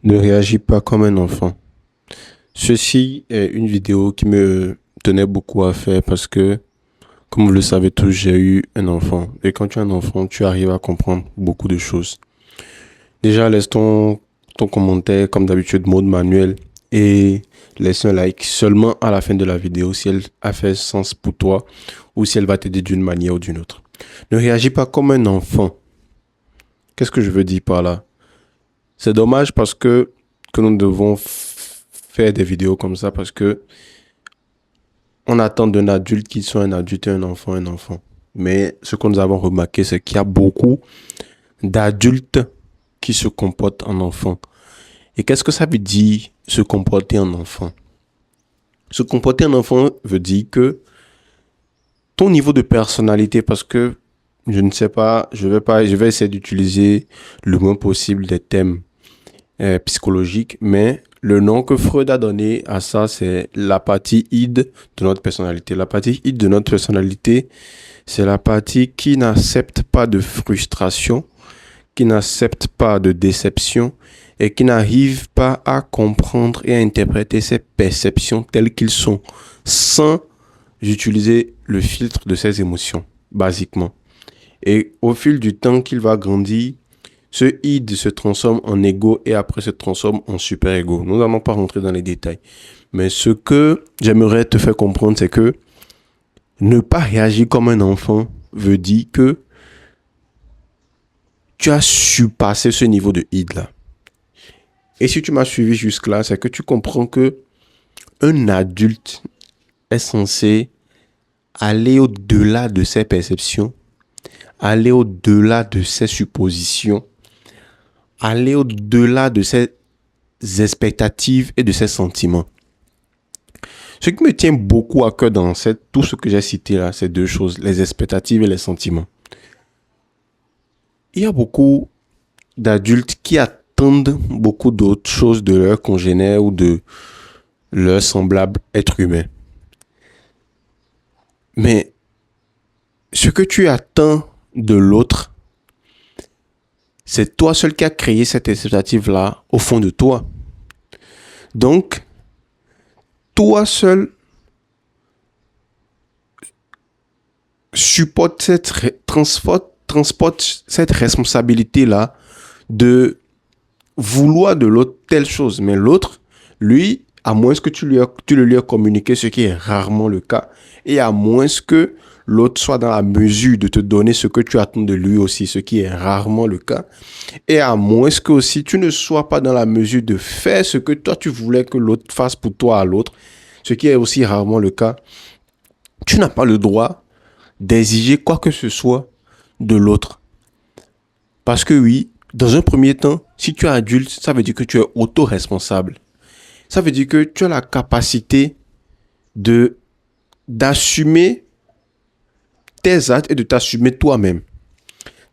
Ne réagis pas comme un enfant. Ceci est une vidéo qui me tenait beaucoup à faire parce que, comme vous le savez tous, j'ai eu un enfant. Et quand tu as un enfant, tu arrives à comprendre beaucoup de choses. Déjà, laisse ton commentaire, comme d'habitude, mode manuel, et laisse un like seulement à la fin de la vidéo si elle a fait sens pour toi ou si elle va t'aider d'une manière ou d'une autre. Ne réagis pas comme un enfant. Qu'est-ce que je veux dire par là? C'est dommage que nous devons faire des vidéos comme ça parce que on attend d'un adulte qu'il soit un adulte et un enfant un enfant. Mais ce que nous avons remarqué, c'est qu'il y a beaucoup d'adultes qui se comportent en enfant. Et qu'est-ce que ça veut dire se comporter en enfant? Se comporter en enfant veut dire que ton niveau de personnalité, parce que je ne sais pas, je vais essayer d'utiliser le moins possible des thèmes psychologique, mais le nom que Freud a donné à ça, c'est la partie id de notre personnalité. La partie id de notre personnalité, c'est la partie qui n'accepte pas de frustration, qui n'accepte pas de déception et qui n'arrive pas à comprendre et à interpréter ses perceptions telles qu'ils sont, sans utiliser le filtre de ses émotions, basiquement. Et au fil du temps qu'il va grandir, ce id se transforme en ego et après se transforme en super ego. Nous n'allons pas rentrer dans les détails. Mais ce que j'aimerais te faire comprendre, c'est que ne pas réagir comme un enfant veut dire que tu as surpassé ce niveau de id là. Et si tu m'as suivi jusque-là, c'est que tu comprends que un adulte est censé aller au-delà de ses perceptions, aller au-delà de ses suppositions, aller au-delà de ses expectatives et de ses sentiments. Ce qui me tient beaucoup à cœur dans tout ce que j'ai cité là, ces deux choses, les expectatives et les sentiments. Il y a beaucoup d'adultes qui attendent beaucoup d'autres choses de leurs congénères ou de leurs semblables êtres humains. Mais ce que tu attends de l'autre, c'est toi seul qui as créé cette expectative-là au fond de toi. Donc, toi seul transporte cette responsabilité-là de vouloir de l'autre telle chose. Mais l'autre, lui, à moins que tu le lui as communiqué, ce qui est rarement le cas, et à moins que l'autre soit dans la mesure de te donner ce que tu attends de lui aussi, ce qui est rarement le cas, et à moins que aussi tu ne sois pas dans la mesure de faire ce que toi tu voulais que l'autre fasse pour toi à l'autre, ce qui est aussi rarement le cas, tu n'as pas le droit d'exiger quoi que ce soit de l'autre. Parce que oui, dans un premier temps, si tu es adulte, ça veut dire que tu es auto-responsable. Ça veut dire que tu as la capacité d'assumer tes actes et de t'assumer toi-même.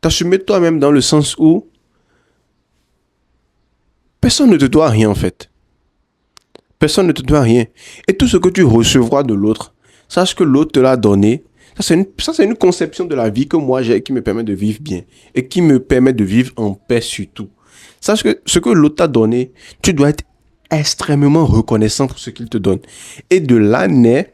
T'assumer toi-même dans le sens où personne ne te doit rien en fait. Personne ne te doit rien. Et tout ce que tu recevras de l'autre, sache que l'autre te l'a donné. Ça, c'est une conception de la vie que moi j'ai qui me permet de vivre bien et qui me permet de vivre en paix surtout. Sache que ce que l'autre t'a donné, tu dois être extrêmement reconnaissant pour ce qu'il te donne. Et de là naît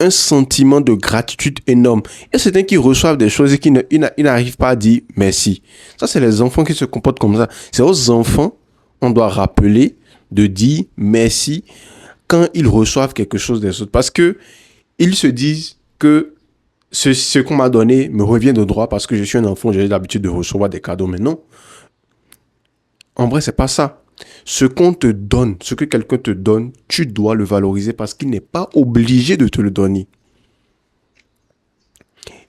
un sentiment de gratitude énorme. Il y a certains qui reçoivent des choses et qui n'arrivent pas à dire merci. Ça, c'est les enfants qui se comportent comme ça. C'est aux enfants, on doit rappeler de dire merci quand ils reçoivent quelque chose des autres. Parce que ils se disent que ce qu'on m'a donné me revient de droit parce que je suis un enfant, j'ai l'habitude de recevoir des cadeaux. Mais non. En vrai, c'est pas ça. Ce qu'on te donne, ce que quelqu'un te donne, tu dois le valoriser parce qu'il n'est pas obligé de te le donner.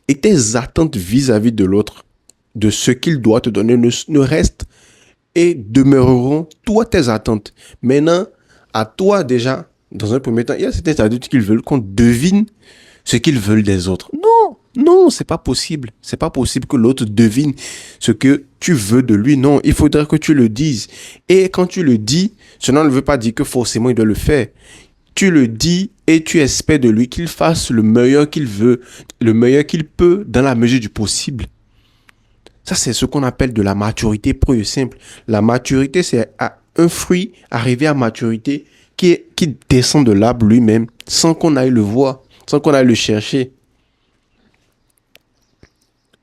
Et tes attentes vis-à-vis de l'autre, de ce qu'il doit te donner, ne restent et demeureront toi tes attentes. Maintenant, à toi déjà, dans un premier temps, il y a certains adultes qui veulent qu'on devine ce qu'ils veulent des autres. Non, non, c'est pas possible. C'est pas possible que l'autre devine ce que tu veux de lui. Non, il faudrait que tu le dises. Et quand tu le dis, cela ne veut pas dire que forcément il doit le faire. Tu le dis et tu espères de lui qu'il fasse le meilleur qu'il veut, le meilleur qu'il peut dans la mesure du possible. Ça, c'est ce qu'on appelle de la maturité pure et simple. La maturité, c'est un fruit arrivé à maturité qui descend de l'arbre lui-même sans qu'on aille le voir, sans qu'on aille le chercher.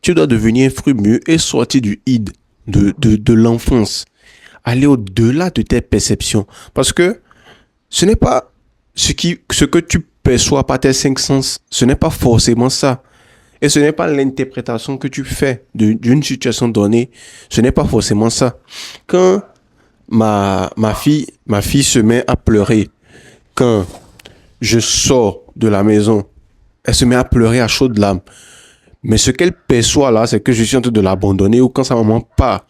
Tu dois devenir un fruit mûr et sortir du id, de l'enfance. Aller au-delà de tes perceptions. Parce que ce n'est pas ce que tu perçois par tes cinq sens. Ce n'est pas forcément ça. Et ce n'est pas l'interprétation que tu fais d'une situation donnée. Ce n'est pas forcément ça. Quand ma fille se met à pleurer, quand je sors de la maison, elle se met à pleurer à chaudes larmes. Mais ce qu'elle perçoit là, c'est que je suis en train de l'abandonner, ou quand sa maman part,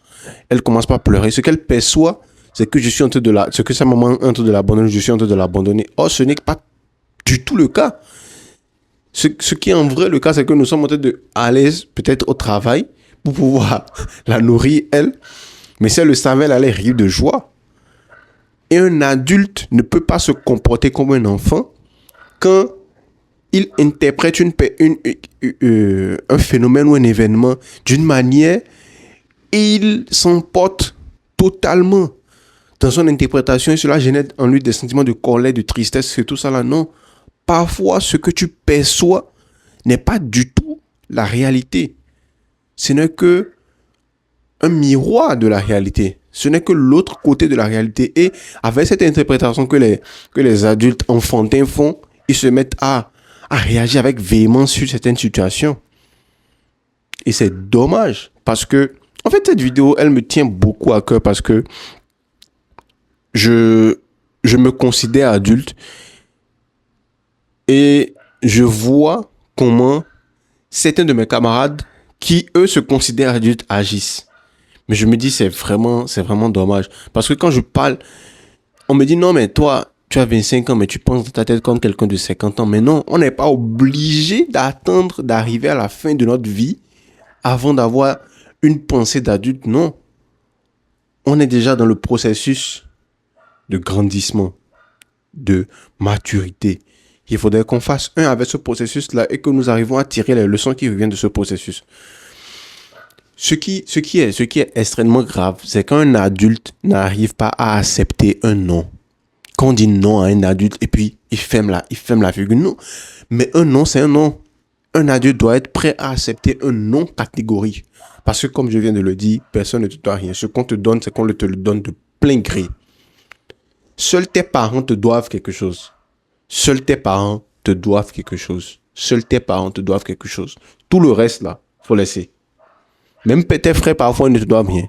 elle commence pas à pleurer. Ce qu'elle perçoit, c'est que ce que sa maman est en train de l'abandonner, je suis en train de l'abandonner. Or, ce n'est pas du tout le cas. Ce qui est en vrai le cas, c'est que nous sommes en train d'aller peut-être au travail pour pouvoir la nourrir, elle. Mais si elle le savait, elle allait rire de joie. Et un adulte ne peut pas se comporter comme un enfant quand il interprète un phénomène ou un événement d'une manière et il s'emporte totalement dans son interprétation et cela génère en lui des sentiments de colère, de tristesse et tout ça là. Non. Parfois, ce que tu perçois n'est pas du tout la réalité. Ce n'est que un miroir de la réalité. Ce n'est que l'autre côté de la réalité. Et avec cette interprétation que les adultes enfantins font, ils se mettent à réagir avec véhémence sur certaines situations. Et c'est dommage parce que, en fait, cette vidéo, elle me tient beaucoup à cœur parce que je me considère adulte et je vois comment certains de mes camarades qui, eux, se considèrent adultes agissent. Mais je me dis, c'est vraiment dommage. Parce que quand je parle, on me dit, non, mais toi, tu as 25 ans, mais tu penses dans ta tête comme quelqu'un de 50 ans. Mais non, on n'est pas obligé d'attendre d'arriver à la fin de notre vie avant d'avoir une pensée d'adulte. Non. On est déjà dans le processus de grandissement, de maturité. Il faudrait qu'on fasse un avec ce processus-là et que nous arrivons à tirer les leçons qui reviennent de ce processus. Ce qui est extrêmement grave, c'est quand un adulte n'arrive pas à accepter un non. Quand on dit non à un adulte et puis il ferme la virgule, non. Mais un non, c'est un non. Un adulte doit être prêt à accepter un non catégorique. Parce que comme je viens de le dire, personne ne te doit rien. Ce qu'on te donne, c'est qu'on te le donne de plein gré. Seuls tes parents te doivent quelque chose. Seuls tes parents te doivent quelque chose. Seuls tes parents te doivent quelque chose. Tout le reste, là, faut laisser. Même tes frères, parfois, ils ne te doivent rien.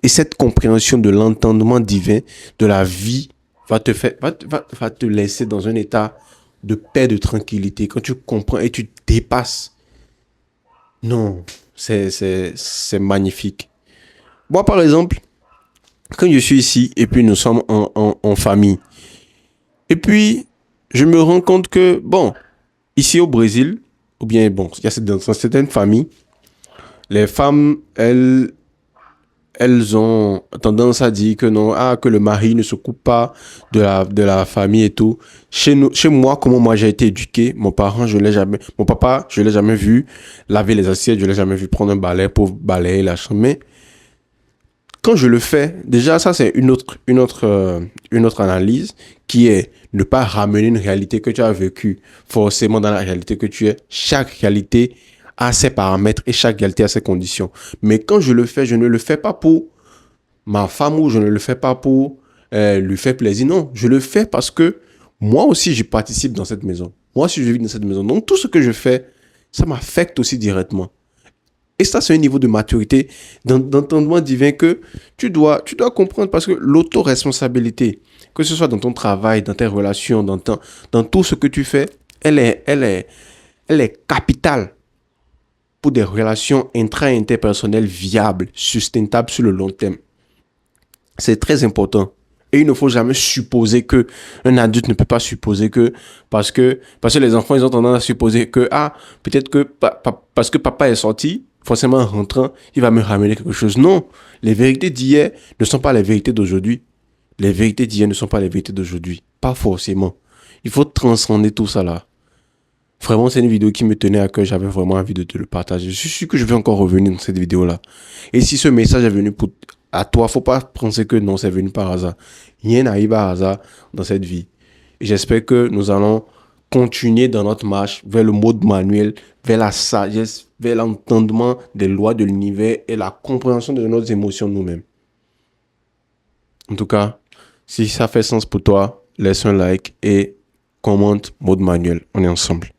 Et cette compréhension de l'entendement divin, de la vie, va te laisser dans un état de paix, de tranquillité. Quand tu comprends et tu dépasses. Non, c'est magnifique. Moi, par exemple, quand je suis ici et puis nous sommes en famille, et puis je me rends compte que, bon, ici au Brésil, ou bien, bon, il y a dans certaines familles, les femmes, elles ont tendance à dire que non, que le mari ne se coupe pas de la famille et tout. Chez moi, comment moi j'ai été éduqué, mon papa, je l'ai jamais vu laver les assiettes, je l'ai jamais vu prendre un balai pour balayer la chambre. Mais quand je le fais, déjà ça c'est une autre analyse qui est ne pas ramener une réalité que tu as vécue forcément dans la réalité que tu es. Chaque réalité a ses paramètres et chaque réalité a ses conditions. Mais quand je le fais, je ne le fais pas pour ma femme ou je ne le fais pas pour lui faire plaisir. Non, je le fais parce que moi aussi, je participe dans cette maison. Moi aussi, je vis dans cette maison. Donc, tout ce que je fais, ça m'affecte aussi directement. Et ça, c'est un niveau de maturité, d'entendement divin que tu dois comprendre parce que l'autoresponsabilité, que ce soit dans ton travail, dans tes relations, dans tout ce que tu fais, elle est capitale pour des relations et interpersonnelles viables, sustentables sur le long terme. C'est très important. Et il ne faut jamais supposer que un adulte ne peut pas supposer que parce que les enfants ils ont tendance à supposer que peut-être que parce que papa est sorti, forcément en rentrant, il va me ramener quelque chose. Non, les vérités d'hier ne sont pas les vérités d'aujourd'hui. Les vérités d'hier ne sont pas les vérités d'aujourd'hui. Pas forcément. Il faut transcender tout ça là. Vraiment, c'est une vidéo qui me tenait à cœur. J'avais vraiment envie de te le partager. Je suis sûr que je vais encore revenir dans cette vidéo-là. Et si ce message est venu à toi. Faut pas penser que non, c'est venu par hasard. Rien n'arrive par hasard dans cette vie. Et j'espère que nous allons continuer dans notre marche vers le mode manuel, vers la sagesse, vers l'entendement des lois de l'univers et la compréhension de nos émotions nous-mêmes. En tout cas, si ça fait sens pour toi, laisse un like et commente mode manuel. On est ensemble.